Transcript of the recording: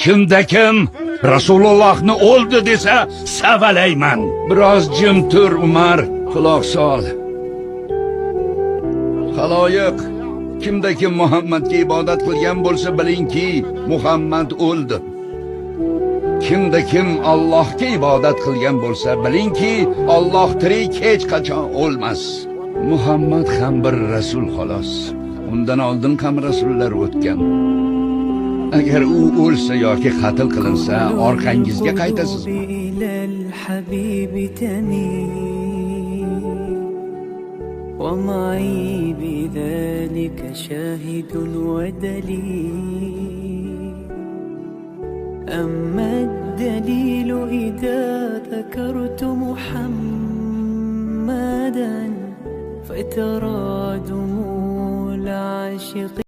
Kimda kim Rasulullohni o'ldi desa savalayman. Biroz jim tur Umar, quloq sol. Xaloyiq, kimda kim Muhammadga ibodat qilgan bo'lsa bilingki, Muhammad o'ldi. Kimda kim Allohga ibodat qilgan bo'lsa bilingki, Alloh tirik, hech qachon o'lmas. Muhammad ham bir rasul xolos. Undan oldin ham rasullar o'tgan. Agar u o'lsa yoki qatl qilinsa, orqangizga qaytasiz. ومعي بذلك شاهد ودليل أما الدليل إذا ذكرت محمدا فترى دموع العاشق